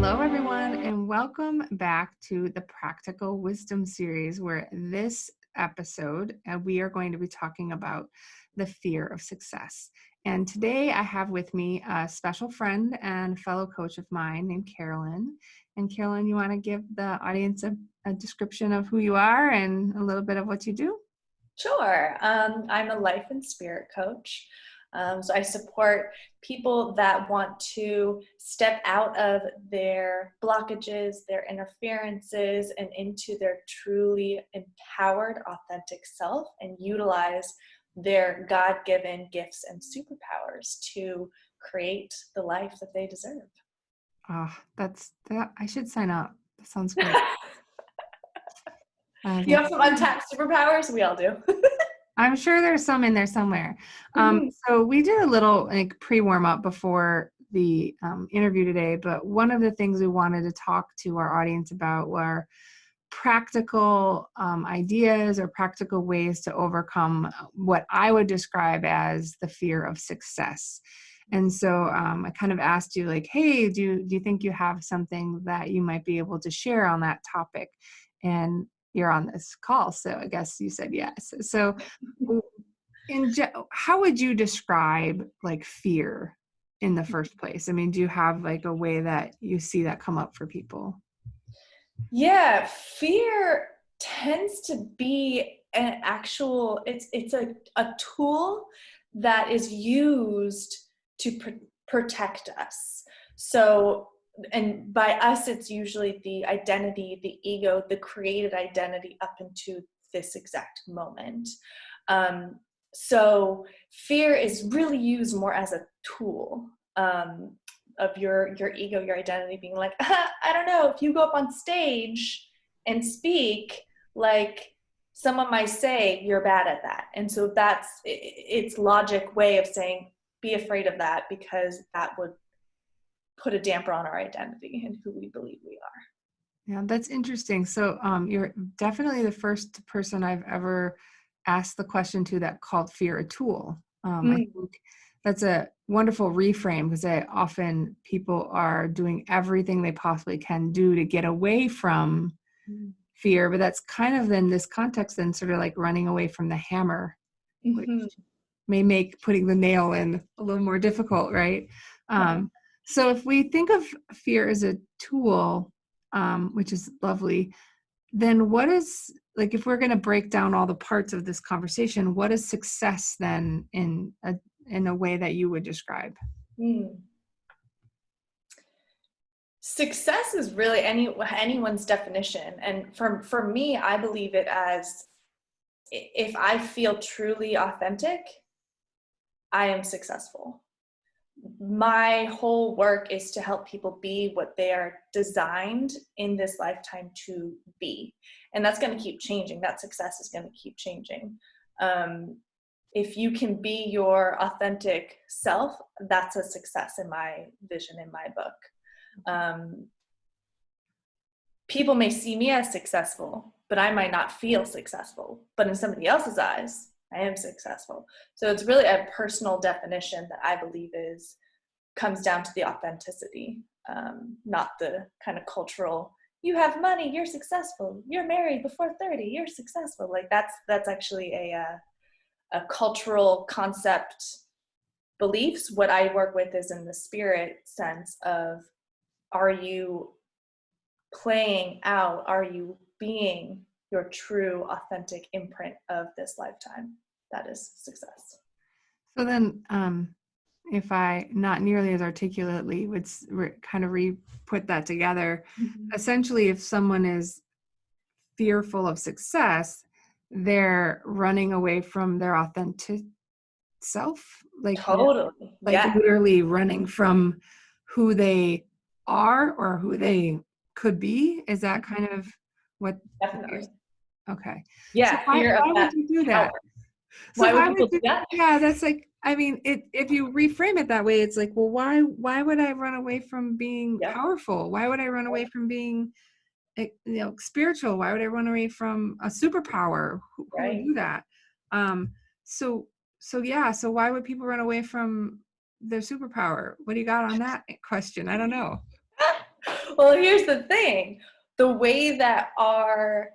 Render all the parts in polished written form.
Hello, everyone, and welcome back to the Practical Wisdom series, where this episode, we are going to be talking about the fear of success. And today I have with me a special friend and fellow coach of mine named Carolyn. And Carolyn, you want to give the audience a description of who you are and a little bit of what you do? Sure. I'm a life and spirit coach. So I support people that want to step out of their blockages, their interferences, and into their truly empowered, authentic self and utilize their God-given gifts and superpowers to create the life that they deserve. I should sign up. That sounds great. You have some untapped superpowers? We all do. I'm sure there's some in there somewhere. So we did a little pre-warm up before the interview today, but one of the things we wanted to talk to our audience about were practical ideas or practical ways to overcome what I would describe as the fear of success. And so I kind of asked you hey, do you think you have something that you might be able to share on that topic? And you're on this call, so I guess you said yes. So how would you describe fear in the first place? I mean, do you have a way that you see that come up for people? Yeah, fear tends to be an actual, it's a tool that is used to protect us. So, and by us, it's usually the identity, the ego, the created identity up into this exact moment. So fear is really used more as a tool of your ego, your identity being like, I don't know, if you go up on stage and speak, someone might say you're bad at that. And so that's its logic way of saying, be afraid of that, because that would put a damper on our identity and who we believe we are. Yeah, that's interesting. So you're definitely the first person I've ever asked the question to that called fear a tool. I think that's a wonderful reframe, because often people are doing everything they possibly can do to get away from fear, but that's kind of in this context then sort of like running away from the hammer, which may make putting the nail in a little more difficult, right? So if we think of fear as a tool, which is lovely, then what is, if we're going to break down all the parts of this conversation, what is success then in a way that you would describe? Success is really anyone's definition. And for me, I believe it as, if I feel truly authentic, I am successful. My whole work is to help people be what they are designed in this lifetime to be. And that's going to keep changing. That success is going to keep changing. If you can be your authentic self, that's a success in my vision, in my book. People may see me as successful, but I might not feel successful. But in somebody else's eyes, I am successful. So it's really a personal definition that I believe comes down to the authenticity, not the kind of cultural, you have money, you're successful, you're married before 30, you're successful. That's actually a cultural concept beliefs. What I work with is in the spirit sense of, are you playing out, are you being your true authentic imprint of this lifetime? That is success. So then if I not nearly as articulately would kind of put that together, essentially if someone is fearful of success, they're running away from their authentic self, totally, literally running from who they are or who they could be. Is that kind of what? Definitely. Okay. Yeah. So why would you do that? Why would people do that? Yeah, that's if you reframe it that way, it's well, why would I run away from being powerful? Why would I run away from being spiritual? Why would I run away from a superpower? Who would do that? So why would people run away from their superpower? What do you got on that question? I don't know. Well, here's the thing. The way that our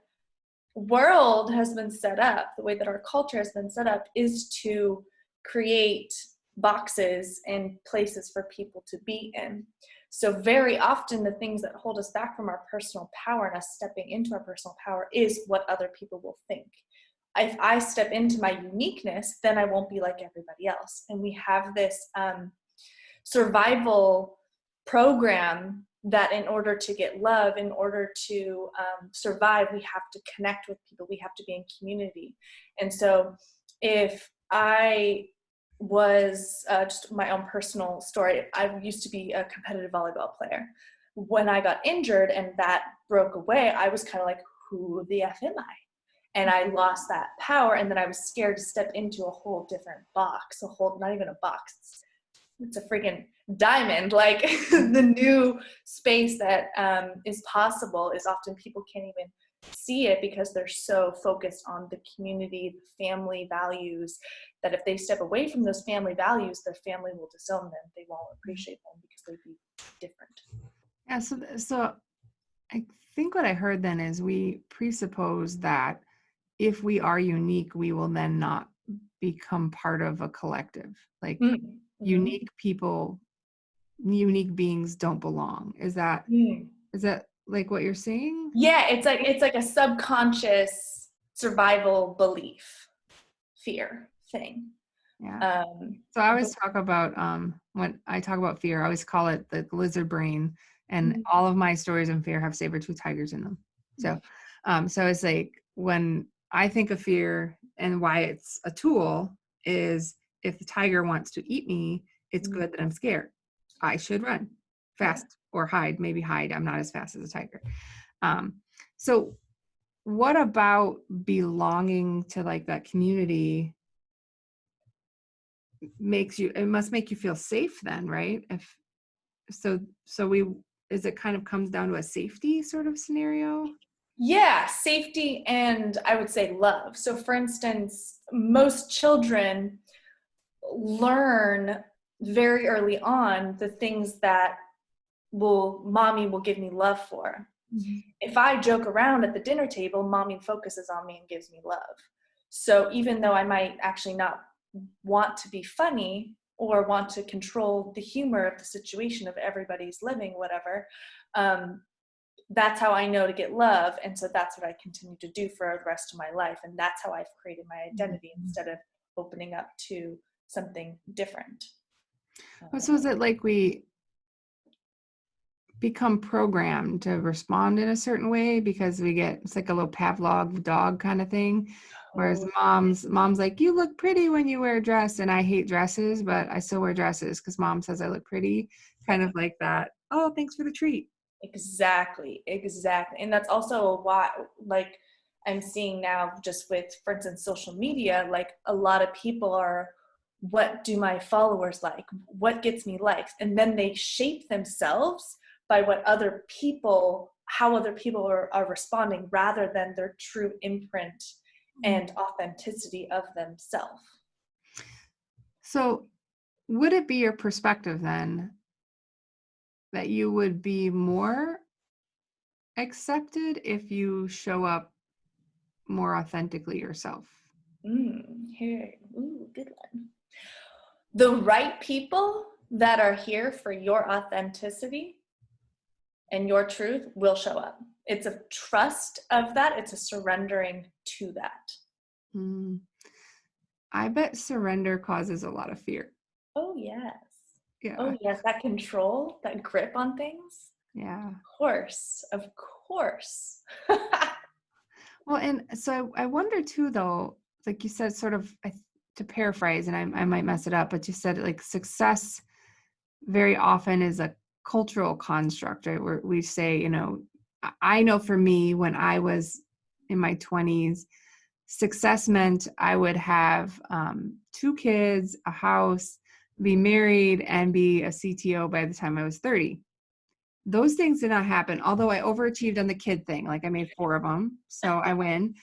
world has been set up, the way that our culture has been set up, is to create boxes and places for people to be in. So very often the things that hold us back from our personal power and us stepping into our personal power is what other people will think. If I step into my uniqueness, then I won't be like everybody else. And we have this survival program that in order to get love, in order to survive, we have to connect with people, we have to be in community. And so if I was just my own personal story, I used to be a competitive volleyball player. When I got injured and that broke away, I was kind of like, who the F am I? And I lost that power, and then I was scared to step into a whole different box, not even a box, it's a freaking diamond. Like the new space that is possible is often people can't even see it because they're so focused on the community, the family values, that if they step away from those family values, their family will disown them. They won't appreciate them because they'd be different. Yeah. So I think what I heard then is we presuppose that if we are unique, we will then not become part of a collective. Like unique people, unique beings don't belong. Is that like what you're saying? Yeah, it's like a subconscious survival belief, fear thing. Yeah. So I always talk about when I talk about fear, I always call it the lizard brain, and all of my stories in fear have saber-toothed tigers in them. So so it's like when I think of fear and why it's a tool is if the tiger wants to eat me, it's good that I'm scared. I should run fast or hide, maybe hide. I'm not as fast as a tiger. So what about belonging to like that community it must make you feel safe then, right? If so is it kind of comes down to a safety sort of scenario? Yeah, safety and I would say love. So for instance, most children learn very early on the things that mommy will give me love for. If I joke around at the dinner table, mommy focuses on me and gives me love. So even though I might actually not want to be funny or want to control the humor of the situation of everybody's living, whatever, that's how I know to get love. And so that's what I continue to do for the rest of my life. And that's how I've created my identity instead of opening up to something different. So is it like we become programmed to respond in a certain way because it's like a little Pavlov dog kind of thing? Whereas mom's like, you look pretty when you wear a dress, and I hate dresses, but I still wear dresses because mom says I look pretty, kind of like that. Oh, thanks for the treat. Exactly. And that's also why, like, I'm seeing now just with, for instance, social media, like a lot of people are, what do my followers like? What gets me likes? And then they shape themselves by how other people are responding rather than their true imprint and authenticity of themselves. So would it be your perspective then that you would be more accepted if you show up more authentically yourself? Good one. The right people that are here for your authenticity and your truth will show up. It's a trust of that. It's a surrendering to that. I bet surrender causes a lot of fear. Oh, yes. Yeah. Oh, yes. That control, that grip on things. Yeah. Of course. Well, and so I wonder too, though, like you said, sort of to paraphrase, and I might mess it up, but you said like success very often is a cultural construct, right? Where we say, I know for me, when I was in my 20s, success meant I would have 2 kids, a house, be married, and be a CTO by the time I was 30. Those things did not happen, although I overachieved on the kid thing. Like I made 4 of them, so I win.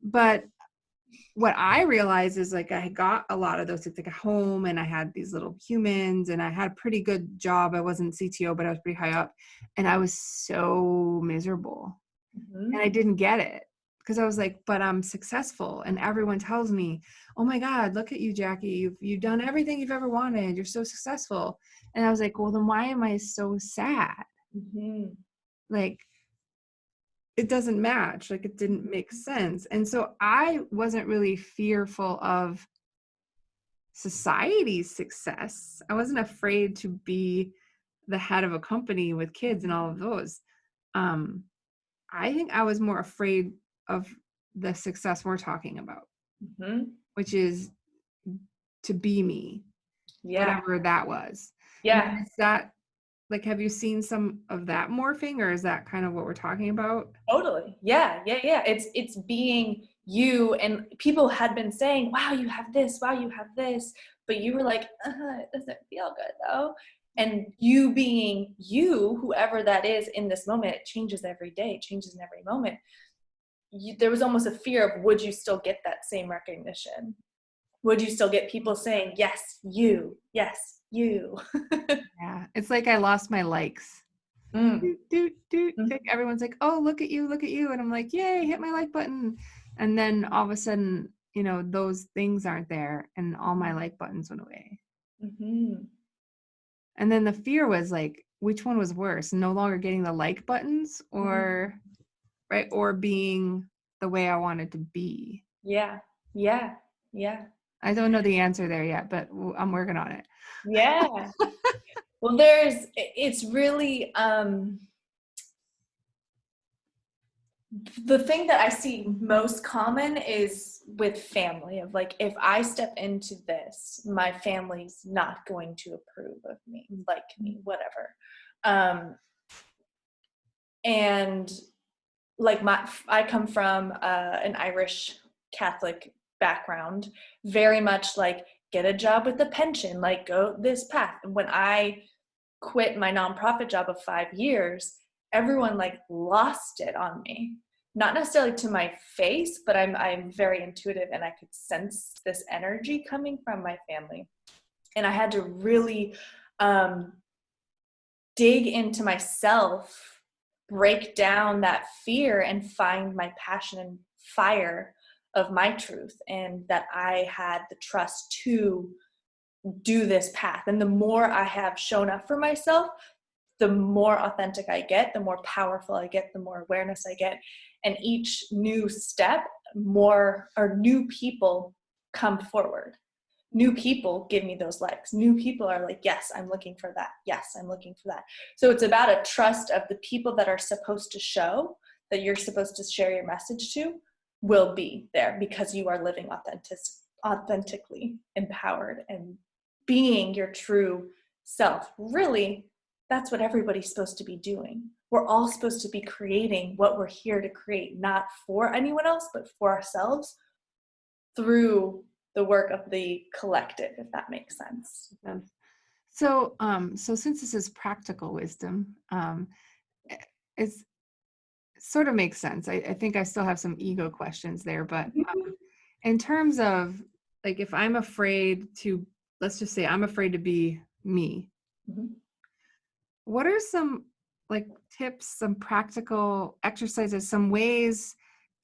But what I realized is like, I got a lot of those things, like at home, and I had these little humans, and I had a pretty good job. I wasn't CTO, but I was pretty high up, and I was so miserable. Mm-hmm. And I didn't get it because I was like, but I'm successful. And everyone tells me, oh my God, look at you, Jackie. You've done everything you've ever wanted. You're so successful. And I was like, well, then why am I so sad? Mm-hmm. Like, it doesn't match. Like, it didn't make sense. And so I wasn't really fearful of society's success. I wasn't afraid to be the head of a company with kids and all of those. I think I was more afraid of the success we're talking about, Mm-hmm. which is to be me, Yeah. whatever that was. Now, Yeah. is that, like, have you seen some of that morphing, or is that kind of what we're talking about? Totally. Yeah. Yeah. Yeah. It's being you, and people had been saying, wow, you have this, wow, you have this, but you were like, it doesn't feel good though. And you being you, whoever that is in this moment, it changes every day, it changes in every moment. There was almost a fear of, would you still get that same recognition? Would you still get people saying, yes, you, yes, you? Yeah. It's like I lost my likes. Mm. Doot, doot, doot. Mm. Like, everyone's like, oh, look at you, look at you. And I'm like, yay, hit my like button. And then all of a sudden, those things aren't there, and all my like buttons went away. Mm-hmm. And then the fear was like, which one was worse? No longer getting the like buttons, or right, or being the way I wanted to be. Yeah. Yeah. Yeah. I don't know the answer there yet, but I'm working on it. Yeah. Well, it's really, the thing that I see most common is with family, of like, if I step into this, my family's not going to approve of me, like me, whatever. And like I come from an Irish Catholic background, very much like, get a job with a pension, like go this path. And when I quit my nonprofit job of 5 years, everyone like lost it on me. Not necessarily to my face, but I'm very intuitive, and I could sense this energy coming from my family. And I had to really dig into myself, break down that fear, and find my passion and fire of my truth, and that I had the trust to do this path. And the more I have shown up for myself, the more authentic I get, the more powerful I get, the more awareness I get. And each new step, more or new people come forward. New people give me those likes. New people are like, yes, I'm looking for that. Yes, I'm looking for that. So it's about a trust of the people that are supposed to show, that you're supposed to share your message to, will be there because you are living authentically empowered and being your true self. Really, that's what everybody's supposed to be doing. We're all supposed to be creating what we're here to create, not for anyone else, but for ourselves, through the work of the collective, if that makes sense. So, so since this is practical wisdom, it's sort of makes sense. I think I still have some ego questions there, but in terms of, like, if I'm afraid to, let's just say I'm afraid to be me, what are some, like, tips, some practical exercises, some ways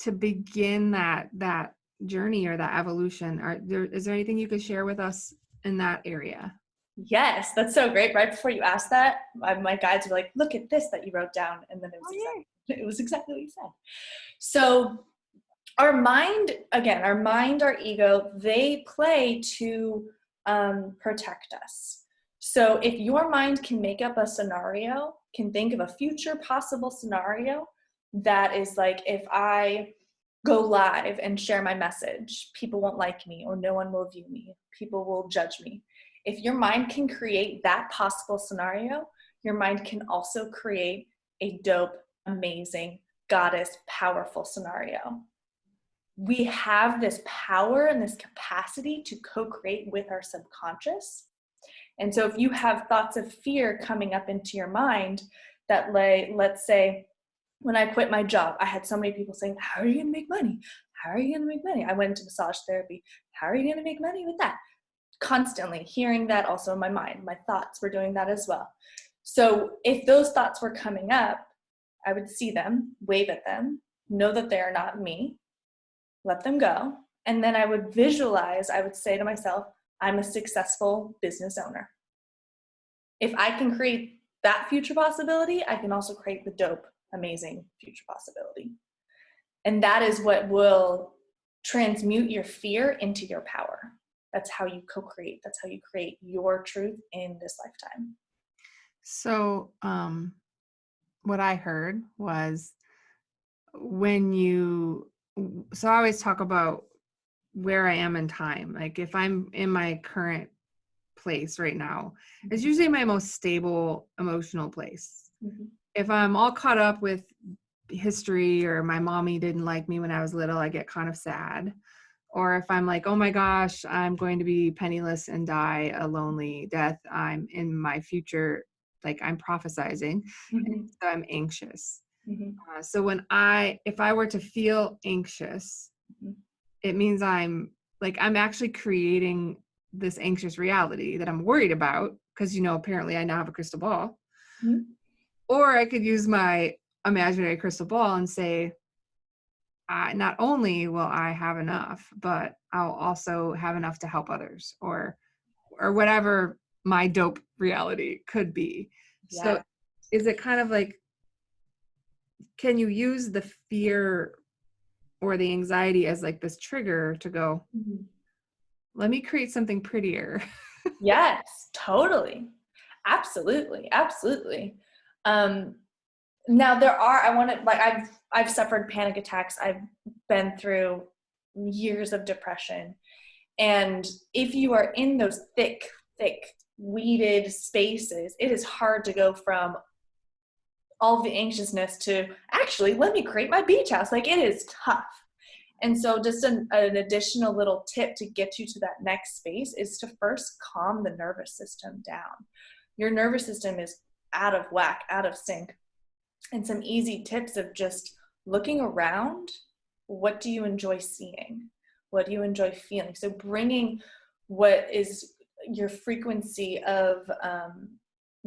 to begin that journey or that evolution? Is there anything you could share with us in that area? Yes, that's so great. Right before you asked that, my guides were like, look at this that you wrote down. And then it was exactly what you said. So our mind, our ego, they play to protect us. So if your mind can make up a scenario, can think of a future possible scenario that is like, if I go live and share my message, people won't like me, or no one will view me, people will judge me. If your mind can create that possible scenario, your mind can also create a dope, amazing, goddess, powerful scenario. We have this power and this capacity to co-create with our subconscious. And so if you have thoughts of fear coming up into your mind that, let's say, when I quit my job, I had so many people saying, how are you going to make money? How are you going to make money? I went into massage therapy. How are you going to make money with that? Constantly hearing that also in my mind. My thoughts were doing that as well. So if those thoughts were coming up, I would see them, wave at them, know that they are not me, let them go. And then I would visualize, I would say to myself, I'm a successful business owner. If I can create that future possibility, I can also create the dope, amazing future possibility. And that is what will transmute your fear into your power. That's how you co-create. That's how you create your truth in this lifetime. So, what I heard was so I always talk about where I am in time. Like if I'm in my current place right now, it's usually my most stable emotional place. Mm-hmm. If I'm all caught up with history or my mommy didn't like me when I was little, I get kind of sad. Or if I'm like, oh my gosh, I'm going to be penniless and die a lonely death, I'm in my future, like I'm prophesizing, Mm-hmm. so I'm anxious. Mm-hmm. So if I were to feel anxious, Mm-hmm. it means I'm actually creating this anxious reality that I'm worried about because, apparently I now have a crystal ball. Mm-hmm. Or I could use my imaginary crystal ball and say, not only will I have enough, but I'll also have enough to help others or whatever my dope reality could be. Yeah. So is it kind of like, can you use the fear or the anxiety as like this trigger to go, Mm-hmm. let me create something prettier? Yes, totally. Absolutely. Absolutely. Now I want to, like, I've suffered panic attacks. I've been through years of depression. And if you are in those thick, weeded spaces, it is hard to go from all the anxiousness to actually, let me create my beach house. Like, it is tough. And so just an additional little tip to get you to that next space is to first calm the nervous system down. Your nervous system is out of whack, out of sync. And some easy tips of just looking around. What do you enjoy seeing? What do you enjoy feeling? So bringing what is your frequency of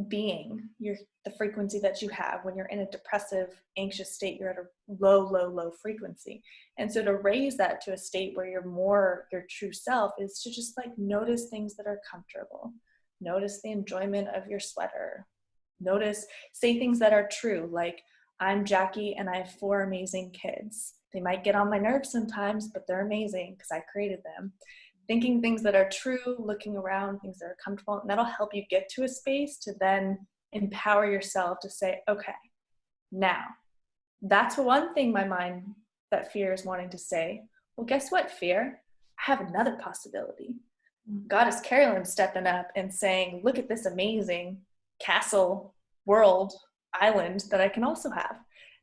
being, the frequency that you have when you're in a depressive, anxious state, you're at a low frequency. And so to raise that to a state where you're more your true self is to just like notice things that are comfortable. Notice the enjoyment of your sweater. Say things that are true, like, I'm Jackie and I have 4 amazing kids. They might get on my nerves sometimes, but they're amazing because I created them. Thinking things that are true, looking around, things that are comfortable, and that'll help you get to a space to then empower yourself to say, okay, now, that's one thing my mind, that fear is wanting to say. Well, guess what, fear? I have another possibility. Goddess Carolyn stepping up and saying, look at this amazing castle, world, island that I can also have.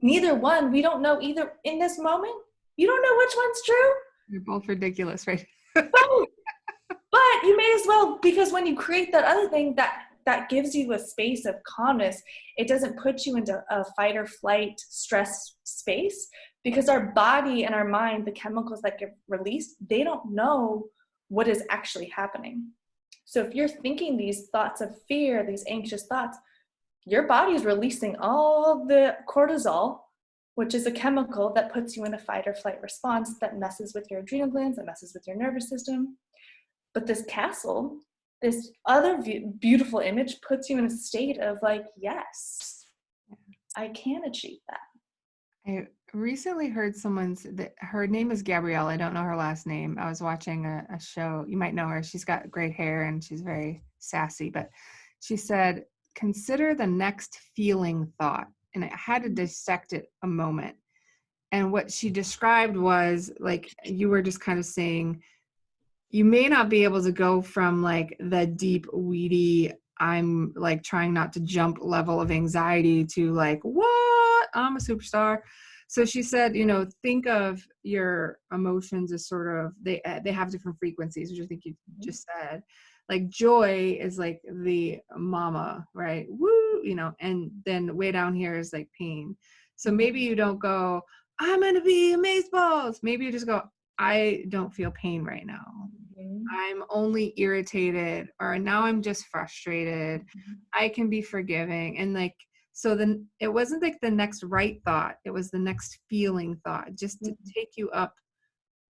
Neither one, we don't know either in this moment. You don't know which one's true. You're both ridiculous, right? But you may as well, because when you create that other thing, that gives you a space of calmness. It doesn't put you into a fight or flight stress space, because our body and our mind, the chemicals that get released, they don't know what is actually happening. So if you're thinking these thoughts of fear, these anxious thoughts, your body is releasing all the cortisol, which is a chemical that puts you in a fight or flight response that messes with your adrenal glands, that messes with your nervous system. But this castle, this other beautiful image puts you in a state of like, yes, I can achieve that. I recently heard her name is Gabrielle. I don't know her last name. I was watching a show. You might know her. She's got great hair and she's very sassy, but she said, consider the next feeling thought. And I had to dissect it a moment. And what she described was like, you were just kind of saying, you may not be able to go from like the deep, weedy, I'm like trying not to jump level of anxiety to like, what? I'm a superstar. So she said, think of your emotions as sort of, they have different frequencies, which I think you just said. Like joy is like the mama, right? Woo, and then way down here is like pain. So maybe you don't go, I'm going to be amazeballs. Maybe you just go, I don't feel pain right now. Mm-hmm. I'm only irritated, or now I'm just frustrated. I can be forgiving. And like, so then it wasn't like the next right thought. It was the next feeling thought, just to take you up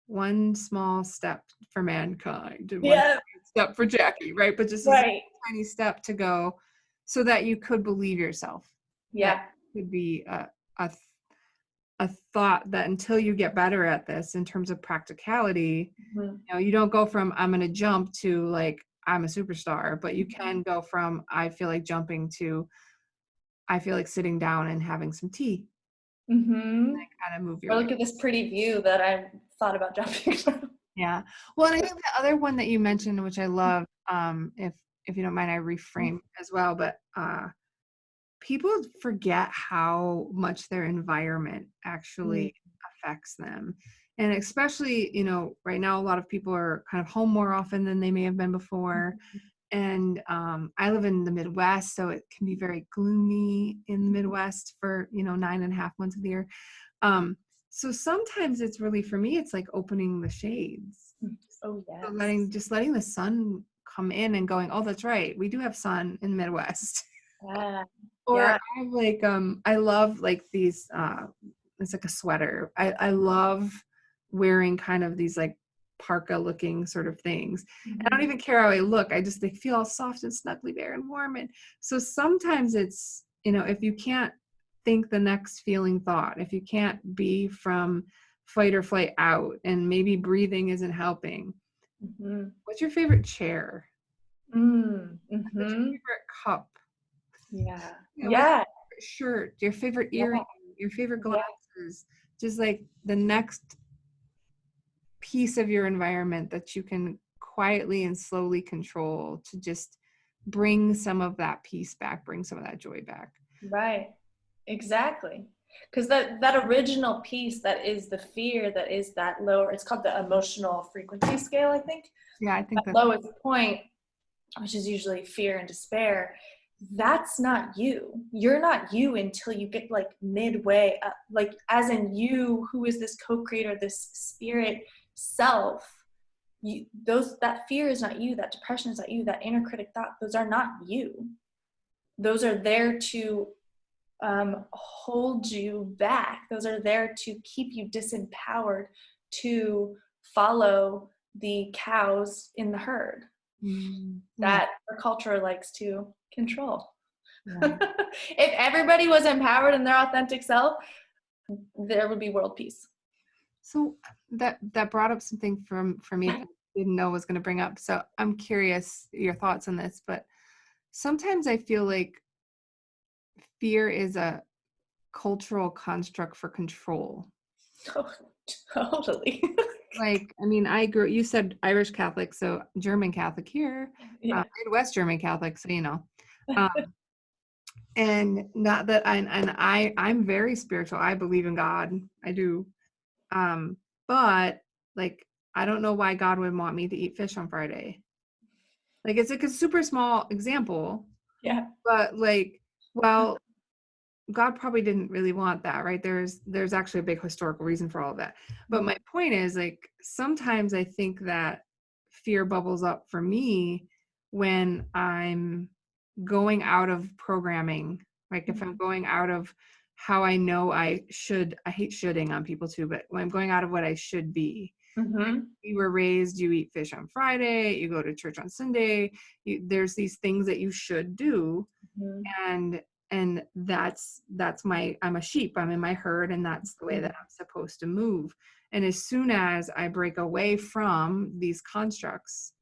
one small step for mankind and one Yeah. step for Jackie, right? But just a Right. tiny step to go so that you could believe yourself. Yeah. That could be a a thought that until you get better at this in terms of practicality, Mm-hmm. you know, you don't go from I'm going to jump to like I'm a superstar, but you can go from I feel like jumping to I feel like sitting down and having some tea. Mm-hmm. Kind of move Or your way. look at this pretty view that I've thought about jumping from. Yeah. Well, and I think the other one that you mentioned, which I love, if you don't mind, I reframe as well, but people forget how much their environment actually affects them. And especially, you know, right now a lot of people are kind of home more often than they may have been before. And I live in the Midwest, so it can be very gloomy in the Midwest for, you know, 9.5 months of the year. So sometimes it's really, for me, it's like opening the shades. Oh, So yes. letting the sun come in and going, oh, that's right, we do have sun in the Midwest. Yeah. Or Yeah. I have like I love like these it's like a sweater. I love wearing kind of these like parka looking sort of things. I don't even care how I look. I just, they feel all soft and snuggly there and warm. And so sometimes it's, you know, if you can't think the next feeling thought, if you can't be from fight or flight out, and maybe breathing isn't helping, Mm-hmm. what's your favorite chair? What's your Mm-hmm. favorite cup? Yeah. You know, what's Yeah. your favorite shirt, your favorite Yeah. earring, your favorite Yeah. glasses? Just like the next piece of your environment that you can quietly and slowly control to just bring some of that peace back, bring some of that joy back. Right. Exactly. Because that original piece that is the fear, that is that lower, it's called the emotional frequency scale, I think. Yeah, I think That that's lowest point, which is usually fear and despair, that's not you. You're not you until you get like midway up, like as in you, who is this co-creator, this spirit self. That fear is not you, that depression is not you, that inner critic thought, those are not you. Those are there to hold you back. Those are there to keep you disempowered to follow the cows in the herd yeah, that our culture likes to control. yeah. If everybody was empowered in their authentic self, there would be world peace. So that brought up something for me that I didn't know was going to bring up. So I'm curious your thoughts on this, but sometimes I feel like fear is a cultural construct for control. Totally. Like, I mean, you said Irish Catholic, so German Catholic here, Yeah. Midwest German Catholic, so you know. Um, and not that I'm very spiritual. I believe in God. I do. But like, I don't know why God would want me to eat fish on Friday. Like, it's like a super small example, Yeah. but like, well, God probably didn't really want that, right? There's actually a big historical reason for all of that. But my point is, like, sometimes I think that fear bubbles up for me when I'm going out of programming. Like if I'm going out of how I know I hate shoulding on people too, but when I'm going out of what I should be. Mm-hmm. You were raised, you eat fish on Friday, you go to church on Sunday, there's these things that you should do. Mm-hmm. And that's I'm a sheep, I'm in my herd, and that's the way that I'm supposed to move. And as soon as I break away from these constructs,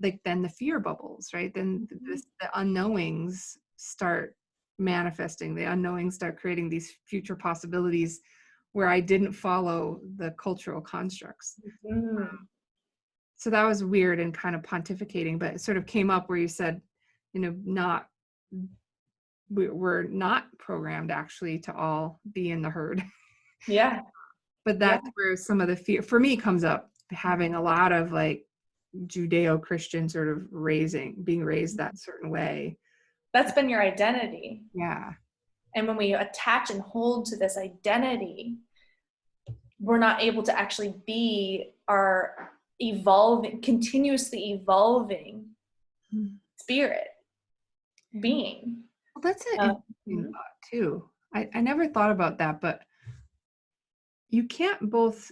like then the fear bubbles, right? Then the unknowings start manifesting, the unknowings start creating these future possibilities where I didn't follow the cultural constructs. Mm-hmm. So that was weird and kind of pontificating, but it sort of came up where you said, you know, we're not programmed actually to all be in the herd. Yeah. But that's where some of the fear for me comes up, having a lot of like Judeo-Christian sort of being raised that certain way. That's been your identity. Yeah. And when we attach and hold to this identity, we're not able to actually be our continuously evolving spirit being. Well, that's an interesting thought too. I never thought about that, but you can't both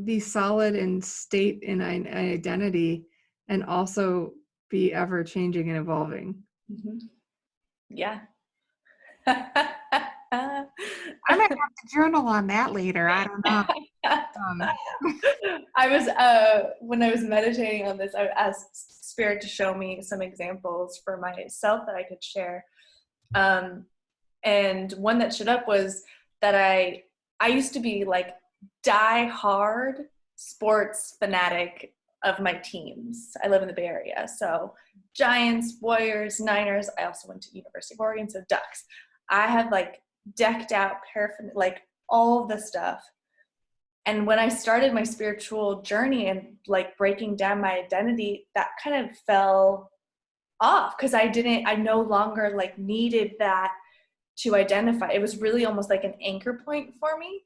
be solid in state and identity and also be ever changing and evolving. Yeah. I might have to journal on that later. I don't know. I was when I was meditating on this, I asked Spirit to show me some examples for myself that I could share. And one that showed up was that I used to be like die hard sports fanatic of my teams. I live in the Bay Area, so Giants, Warriors, Niners. I also went to University of Oregon, so Ducks. I had like decked out paraphernalia, like all the stuff. And when I started my spiritual journey and like breaking down my identity, that kind of fell off because I no longer like needed that to identify. It was really almost like an anchor point for me.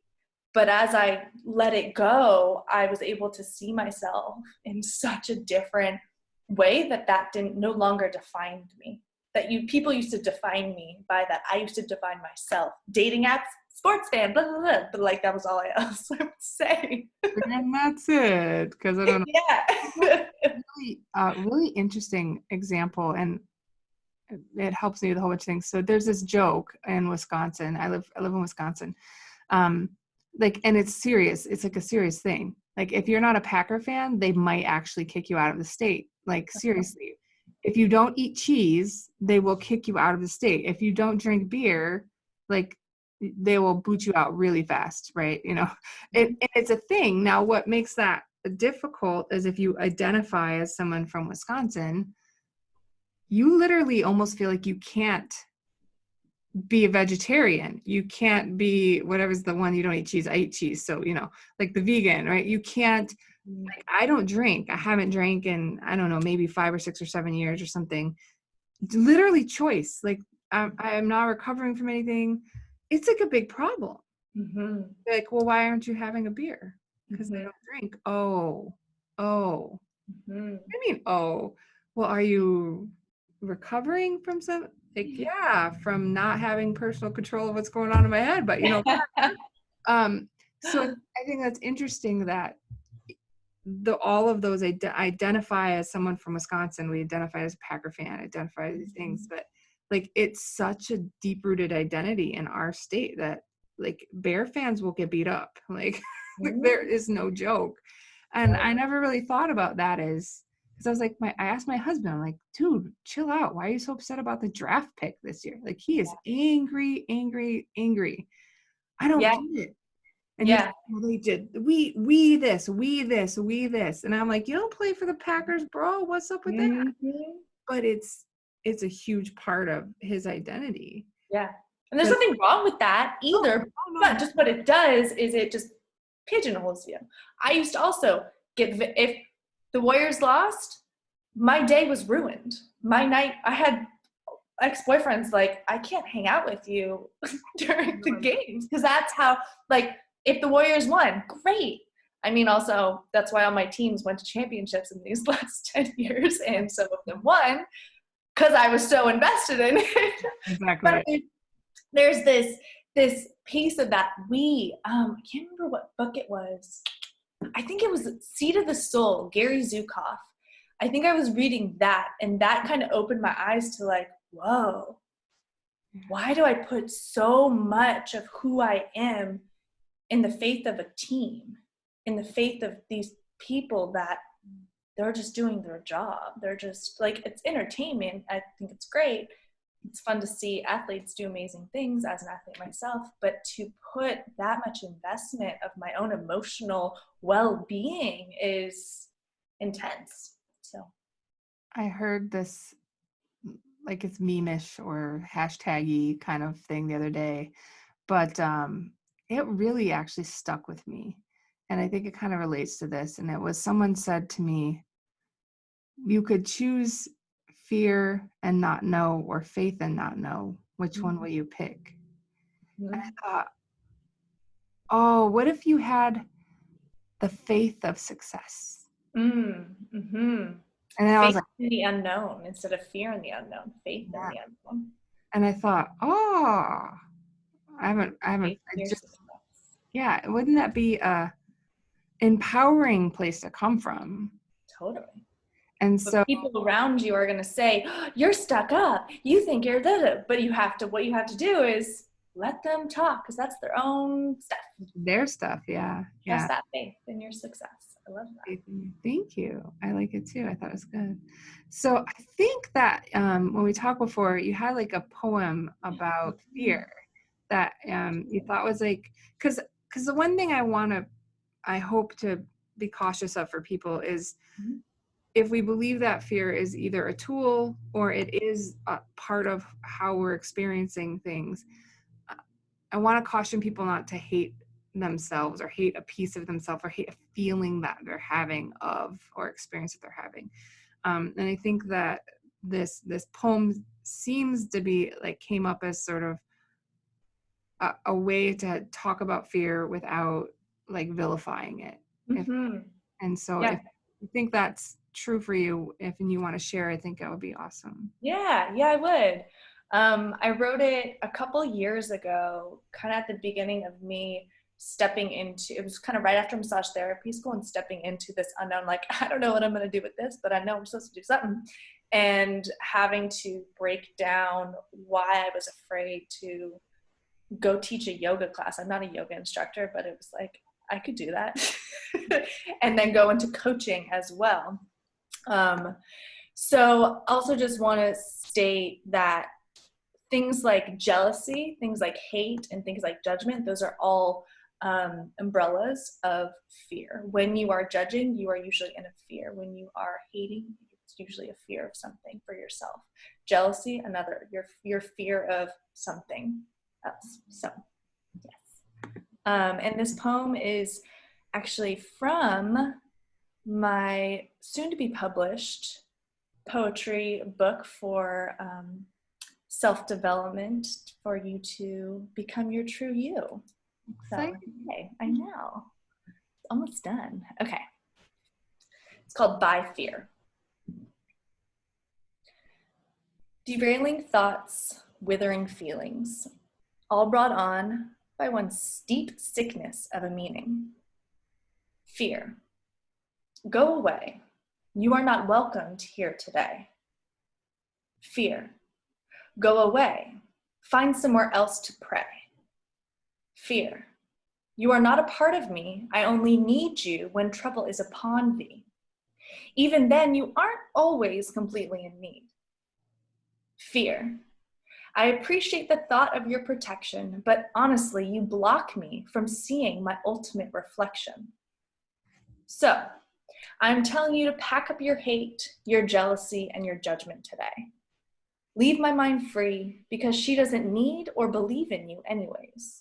But as I let it go, I was able to see myself in such a different way that didn't no longer defined me. That people used to define me by that. I used to define myself. Dating apps, sports fan, blah, blah, blah. But like that was all else I would say. And that's it, because I don't know. Yeah. Really interesting example, and it helps me with a whole bunch of things. So there's this joke in Wisconsin. I live in Wisconsin. Like, and it's serious. It's like a serious thing. Like if you're not a Packer fan, they might actually kick you out of the state. Like seriously, if you don't eat cheese, they will kick you out of the state. If you don't drink beer, like they will boot you out really fast, right? You know, it's a thing. Now, what makes that difficult is if you identify as someone from Wisconsin, you literally almost feel like you can't be a vegetarian. You can't be whatever's the one you don't eat cheese. I eat cheese. So, you know, like the vegan, right? You can't, like, I don't drink. I haven't drank in, I don't know, maybe 5 or 6 or 7 years or something. Literally choice. Like I'm not recovering from anything. It's like a big problem. Like, well, why aren't you having a beer? Because they don't drink. Oh. What do you mean? Oh, well, are you recovering from some? Like, yeah, from not having personal control of what's going on in my head. But you know, so I think that's interesting that all of those identify as someone from Wisconsin. We identify as a Packer fan, identify these things, but like it's such a deep-rooted identity in our state that like Bear fans will get beat up. Like there is no joke. And I never really thought about that as, because I was like, I asked my husband, I'm like, dude, chill out. Why are you so upset about the draft pick this year? Like he is angry. I don't get it. And he's like, well, they did. We this. And I'm like, you don't play for the Packers, bro. What's up with that? But it's a huge part of his identity. Yeah. And there's nothing wrong with that either. No. But just what it does is it just pigeonholes you. I used to also if the Warriors lost, my day was ruined. My night, I had ex-boyfriends like, I can't hang out with you during the games because that's how, like, if the Warriors won, great. I mean, also, that's why all my teams went to championships in these last 10 years. And some of them won because I was so invested in it. Exactly. But there's this piece of that I can't remember what book it was. I think it was Seed of the Soul, Gary Zukav. I think I was reading that, and that kind of opened my eyes to like, whoa, why do I put so much of who I am in the faith of a team, in the faith of these people that they're just doing their job. They're just like, it's entertainment. I think it's great. It's fun to see athletes do amazing things as an athlete myself, but to put that much investment of my own emotional well-being is intense. So I heard this, like it's meme-ish or hashtaggy kind of thing the other day, but it really actually stuck with me. And I think it kind of relates to this. And it was, someone said to me, you could choose fear and not know, or faith and not know. Which one will you pick? And I thought, Oh, what if you had the faith of success? Mm-hmm. And then I was Faith like, in the unknown instead of fear in the unknown. Faith in yeah. the unknown. And I thought, oh, I haven't, Faith I in your just, success. yeah, wouldn't that be a empowering place to come from? Totally. And But so, people around you are going to say, oh, you're stuck up. You think you're the, but what you have to do is let them talk because that's their own stuff. their stuff, yeah, Trust yeah. that faith in your success. I love that. Thank you. I like it too. I thought it was good. So I think that when we talked before, you had like a poem about fear that you thought was like, because the one thing I hope to be cautious of for people is Mm-hmm. if we believe that fear is either a tool or it is a part of how we're experiencing things, I want to caution people not to hate themselves or hate a piece of themselves or hate a feeling that they're having of or experience that they're having. And I think that this poem seems to be like came up as sort of a way to talk about fear without like vilifying it. If, Mm-hmm. and so Yeah. if you think that's true for you, if and you want to share, I think that would be awesome. Yeah, I would. I wrote it a couple years ago, kind of at the beginning of me stepping into, it was kind of right after massage therapy school and stepping into this unknown, like, I don't know what I'm going to do with this, but I know I'm supposed to do something. And having to break down why I was afraid to go teach a yoga class. I'm not a yoga instructor, but it was like, I could do that. And then go into coaching as well. So also just want to state that things like jealousy, things like hate, and things like judgment, those are all umbrellas of fear. When you are judging, you are usually in a fear. When you are hating, it's usually a fear of something for yourself. Jealousy, another, your fear of something else. So yes. And this poem is actually from my soon to be published poetry book for self-development for you to become your true you. So, hey, I know. It's almost done. Okay. It's called By Fear. Derailing thoughts, withering feelings, all brought on by one steep sickness of a meaning. Fear. Go away. You are not welcomed here today. Fear. Go away. Find somewhere else to pray. Fear. You are not a part of me. I only need you when trouble is upon thee. Even then, you aren't always completely in need. Fear. I appreciate the thought of your protection, but honestly, you block me from seeing my ultimate reflection. So, I'm telling you to pack up your hate, your jealousy, and your judgment today. Leave my mind free because she doesn't need or believe in you anyways.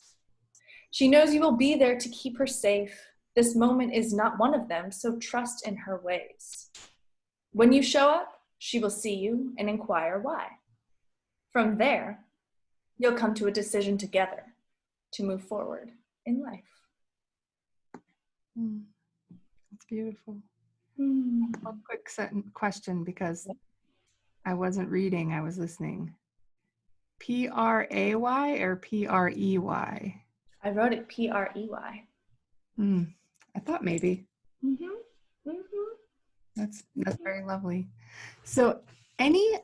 She knows you will be there to keep her safe. This moment is not one of them, so trust in her ways. When you show up, she will see you and inquire why. From there, you'll come to a decision together to move forward in life. That's beautiful. One quick question because I wasn't reading, I was listening. Pray or Prey? I wrote it Prey. I thought maybe. That's very lovely. So any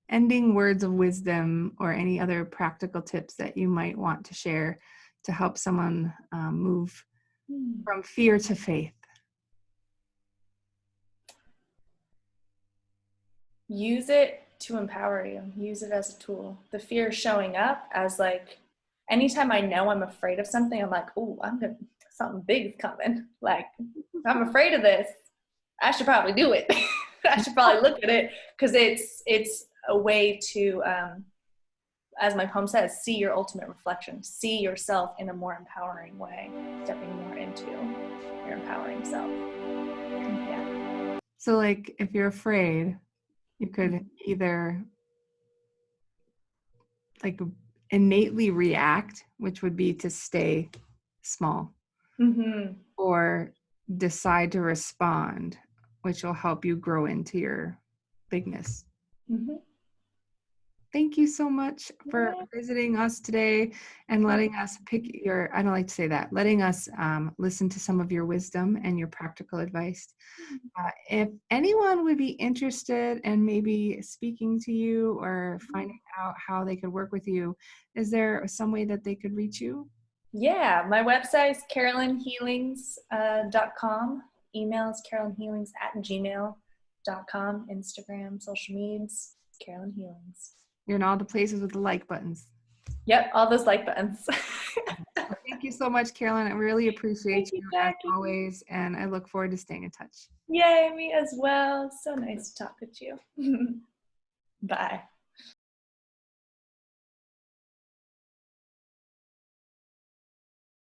ending words of wisdom or any other practical tips that you might want to share to help someone move from fear to faith? Use it to empower you. Use it as a tool. The fear showing up as like, anytime I know I'm afraid of something, I'm like, oh, something big's coming. Like, I'm afraid of this. I should probably do it. I should probably look at it because it's a way to, as my poem says, see your ultimate reflection. See yourself in a more empowering way, stepping more into your empowering self. Yeah. So like if you're afraid, you could either like innately react, which would be to stay small, or decide to respond, which will help you grow into your bigness. Thank you so much for visiting us today and letting us pick your, I don't like to say that, letting us listen to some of your wisdom and your practical advice. If anyone would be interested in maybe speaking to you or finding out how they could work with you, is there some way that they could reach you? Yeah, my website is carolynhealings.com. Email is carolynhealings@gmail.com. Instagram, social medias, Carolyn Healings. You're in all the places with the like buttons. Yep, all those like buttons. Well, thank you so much, Carolyn. I really appreciate you as Jackie. always, and I look forward to staying in touch. Yay, me as well. So nice to talk with you. Bye.